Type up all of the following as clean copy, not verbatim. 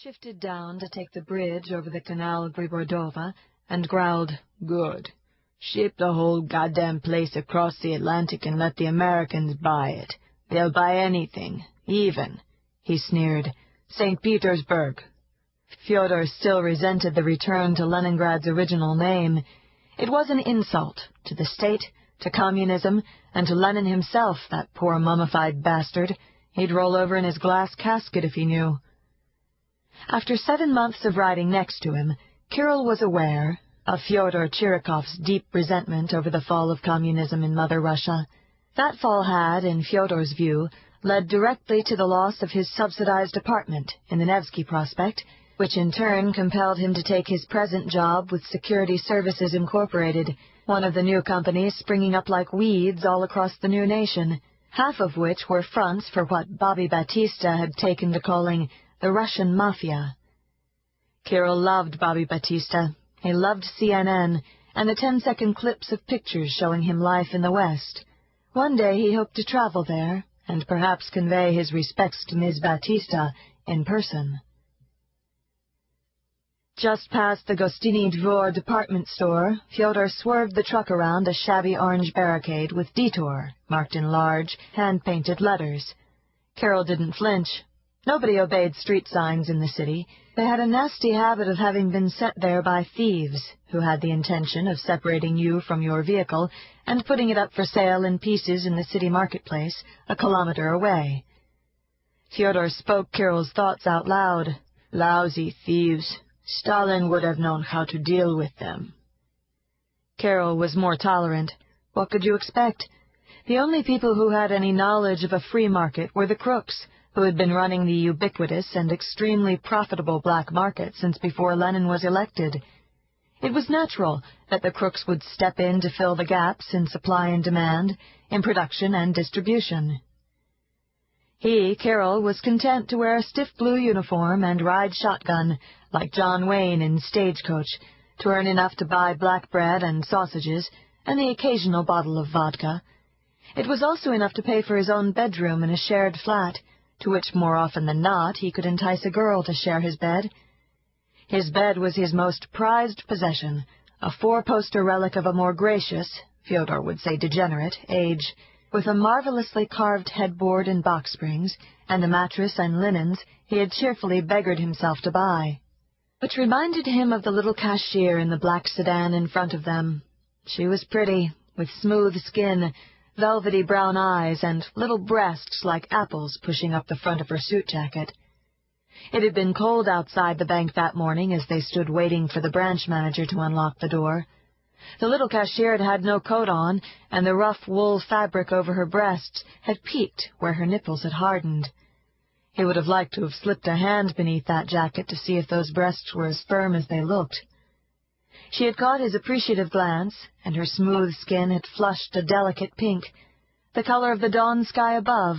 shifted down to take the bridge over the Canal Gribordova, and growled, "Good. Ship the whole goddamn place across the Atlantic and let the Americans buy it. They'll buy anything, even," he sneered, "St. Petersburg." Fyodor still resented the return to Leningrad's original name. It was an insult to the state, to communism, and to Lenin himself, that poor mummified bastard. He'd roll over in his glass casket if he knew. After 7 months of riding next to him, Kirill was aware of Fyodor Chirikov's deep resentment over the fall of communism in Mother Russia. That fall had, in Fyodor's view, led directly to the loss of his subsidized apartment in the Nevsky Prospect, which in turn compelled him to take his present job with Security Services Incorporated, one of the new companies springing up like weeds all across the new nation, half of which were fronts for what Bobby Batista had taken to calling the Russian Mafia. Kirill loved Bobby Batista. He loved CNN and the 10-second clips of pictures showing him life in the West. One day he hoped to travel there and perhaps convey his respects to Ms. Batista in person. Just past the Gostiny Dvor department store, Fyodor swerved the truck around a shabby orange barricade with "Detour" marked in large, hand-painted letters. Kirill didn't flinch. Nobody obeyed street signs in the city. They had a nasty habit of having been set there by thieves, who had the intention of separating you from your vehicle and putting it up for sale in pieces in the city marketplace, a kilometer away. Fyodor spoke Kirill's thoughts out loud. Lousy thieves. Stalin would have known how to deal with them. Kirill was more tolerant. What could you expect? The only people who had any knowledge of a free market were the crooks, who had been running the ubiquitous and extremely profitable black market since before Lenin was elected. It was natural that the crooks would step in to fill the gaps in supply and demand, in production and distribution. He, Kirill, was content to wear a stiff blue uniform and ride shotgun, like John Wayne in Stagecoach, to earn enough to buy black bread and sausages and the occasional bottle of vodka. It was also enough to pay for his own bedroom in a shared flat, to which more often than not he could entice a girl to share his bed. His bed was his most prized possession, a 4-poster relic of a more gracious, Fyodor would say degenerate, age, with a marvelously carved headboard and box springs, and a mattress and linens he had cheerfully beggared himself to buy. Which reminded him of the little cashier in the black sedan in front of them. She was pretty, with smooth skin, velvety brown eyes, and little breasts like apples pushing up the front of her suit jacket. It had been cold outside the bank that morning as they stood waiting for the branch manager to unlock the door. The little cashier had had no coat on, and the rough wool fabric over her breasts had peaked where her nipples had hardened. He would have liked to have slipped a hand beneath that jacket to see if those breasts were as firm as they looked. She had caught his appreciative glance, and her smooth skin had flushed a delicate pink, the color of the dawn sky above,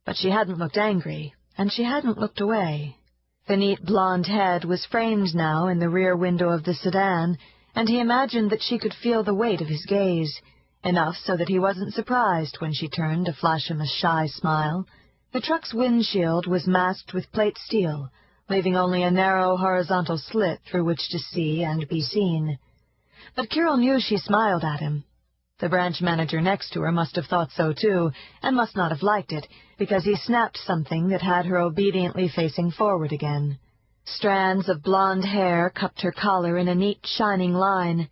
but she hadn't looked angry, and she hadn't looked away. The neat blonde head was framed now in the rear window of the sedan, and he imagined that she could feel the weight of his gaze, enough so that he wasn't surprised when she turned to flash him a shy smile. The truck's windshield was masked with plate steel, leaving only a narrow horizontal slit through which to see and be seen. But Kirill knew she smiled at him. The branch manager next to her must have thought so too, and must not have liked it, because he snapped something that had her obediently facing forward again. Strands of blonde hair cupped her collar in a neat, shining line.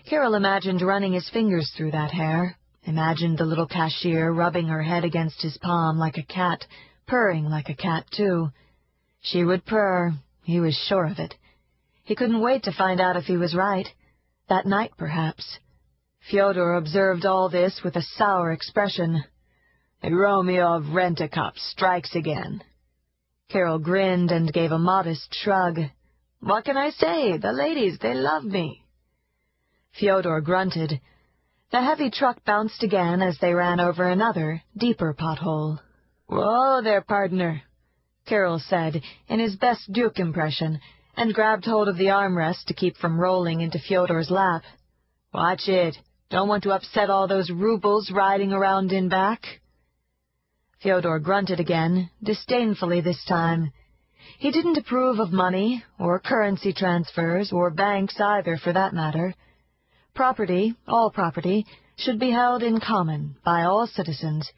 Kirill imagined running his fingers through that hair, imagined the little cashier rubbing her head against his palm like a cat, purring like a cat, too. She would purr, he was sure of it. He couldn't wait to find out if he was right. That night, perhaps. Fyodor observed all this with a sour expression. The Romeo of Rent-A-Cop strikes again. Kirill grinned and gave a modest shrug. What can I say? The ladies, they love me. Fyodor grunted. The heavy truck bounced again as they ran over another, deeper pothole. Whoa there, partner, Kirill said in his best Duke impression, and grabbed hold of the armrest to keep from rolling into Fyodor's lap. Watch it. Don't want to upset all those rubles riding around in back. Fyodor grunted again, disdainfully this time. He didn't approve of money, or currency transfers, or banks either, for that matter. Property, all property, should be held in common by all citizens.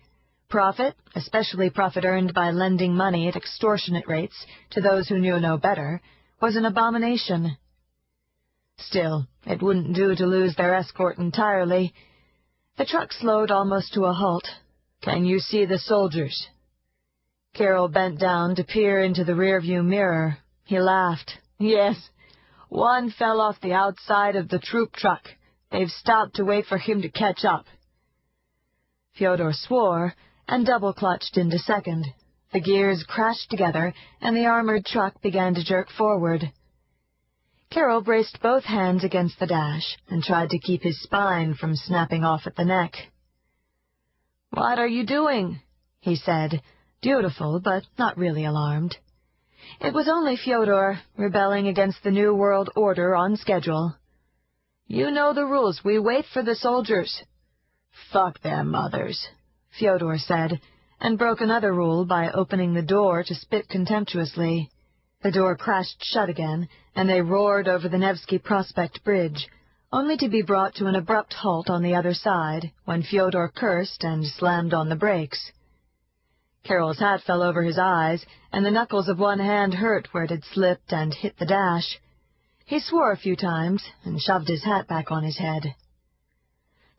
Profit, especially profit earned by lending money at extortionate rates to those who knew no better, was an abomination. Still, it wouldn't do to lose their escort entirely. The truck slowed almost to a halt. "Can you see the soldiers?" Carol bent down to peer into the rearview mirror. He laughed. "Yes. One fell off the outside of the troop truck. They've stopped to wait for him to catch up." Fyodor swore and double-clutched into second. The gears crashed together, and the armored truck began to jerk forward. Carol braced both hands against the dash and tried to keep his spine from snapping off at the neck. "What are you doing?" he said, dutiful but not really alarmed. It was only Fyodor, rebelling against the New World Order on schedule. "You know the rules. We wait for the soldiers." "Fuck their mothers," Fyodor said, and broke another rule by opening the door to spit contemptuously. The door crashed shut again, and they roared over the Nevsky Prospect Bridge, only to be brought to an abrupt halt on the other side, when Fyodor cursed and slammed on the brakes. Carol's hat fell over his eyes, and the knuckles of one hand hurt where it had slipped and hit the dash. He swore a few times and shoved his hat back on his head.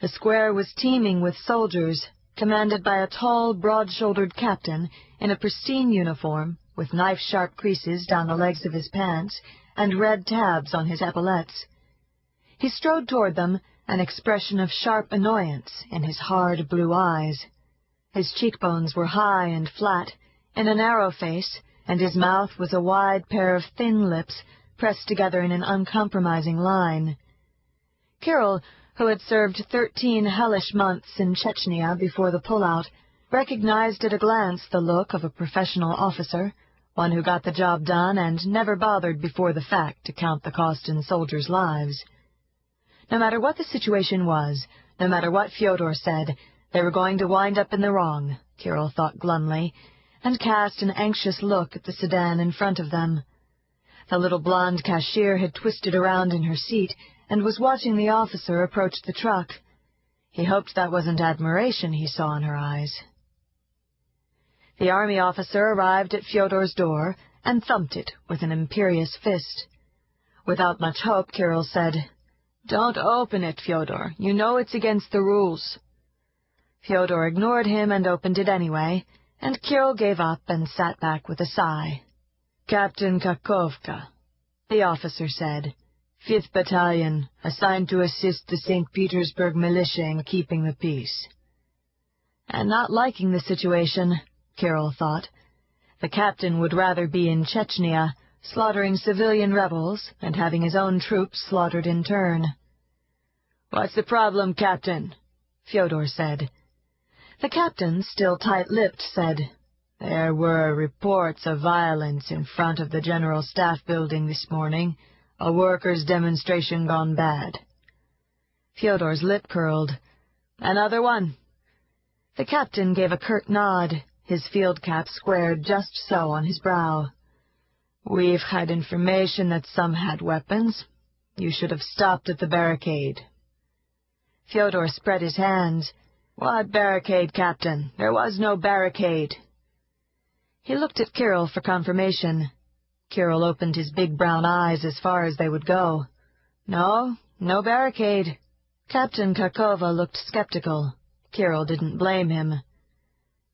The square was teeming with soldiers, commanded by a tall, broad-shouldered captain in a pristine uniform, with knife-sharp creases down the legs of his pants and red tabs on his epaulettes. He strode toward them, an expression of sharp annoyance in his hard blue eyes. His cheekbones were high and flat, in a narrow face, and his mouth was a wide pair of thin lips pressed together in an uncompromising line. Carol, who had served 13 hellish months in Chechnya before the pullout, recognized at a glance the look of a professional officer, one who got the job done and never bothered before the fact to count the cost in soldiers' lives. No matter what the situation was, no matter what Fyodor said, they were going to wind up in the wrong, Carol thought glumly, and cast an anxious look at the sedan in front of them. The little blonde cashier had twisted around in her seat and was watching the officer approach the truck. He hoped that wasn't admiration he saw in her eyes. The army officer arrived at Fyodor's door and thumped it with an imperious fist. Without much hope, Carol said, "Don't open it, Fyodor. You know it's against the rules." Fyodor ignored him and opened it anyway, and Carol gave up and sat back with a sigh. "Captain Kakovka," the officer said, "5th Battalion, assigned to assist the St. Petersburg militia in keeping the peace." And not liking the situation, Carol thought. The captain would rather be in Chechnya, slaughtering civilian rebels and having his own troops slaughtered in turn. "What's the problem, Captain?" Fyodor said. The captain, still tight-lipped, said, "There were reports of violence in front of the General Staff building this morning, a workers' demonstration gone bad." Fyodor's lip curled. "Another one?" The captain gave a curt nod, his field cap squared just so on his brow. "We've had information that some had weapons. You should have stopped at the barricade." Fyodor spread his hands. "What barricade, Captain? There was no barricade." He looked at Carol for confirmation. Carol opened his big brown eyes as far as they would go. "No barricade." Captain Kakova looked skeptical. Carol didn't blame him.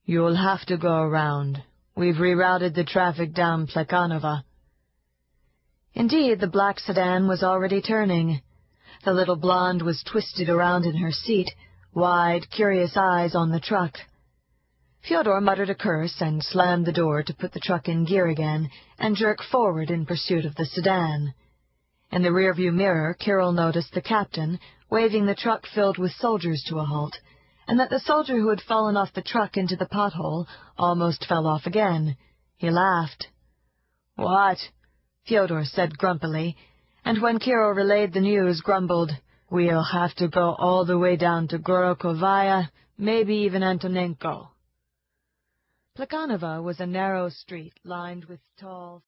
"You'll have to go around. We've rerouted the traffic down Plekhanova." Indeed, the black sedan was already turning. The little blonde was twisted around in her seat, wide, curious eyes on the truck. Fyodor muttered a curse and slammed the door to put the truck in gear again and jerk forward in pursuit of the sedan. In the rearview mirror, Carol noticed the captain waving the truck filled with soldiers to a halt, and that the soldier who had fallen off the truck into the pothole almost fell off again. He laughed. "What?" Fyodor said grumpily, and when Carol relayed the news, grumbled, "We'll have to go all the way down to Gorokovaya, maybe even Antonenko." Plekhanova was a narrow street lined with tall...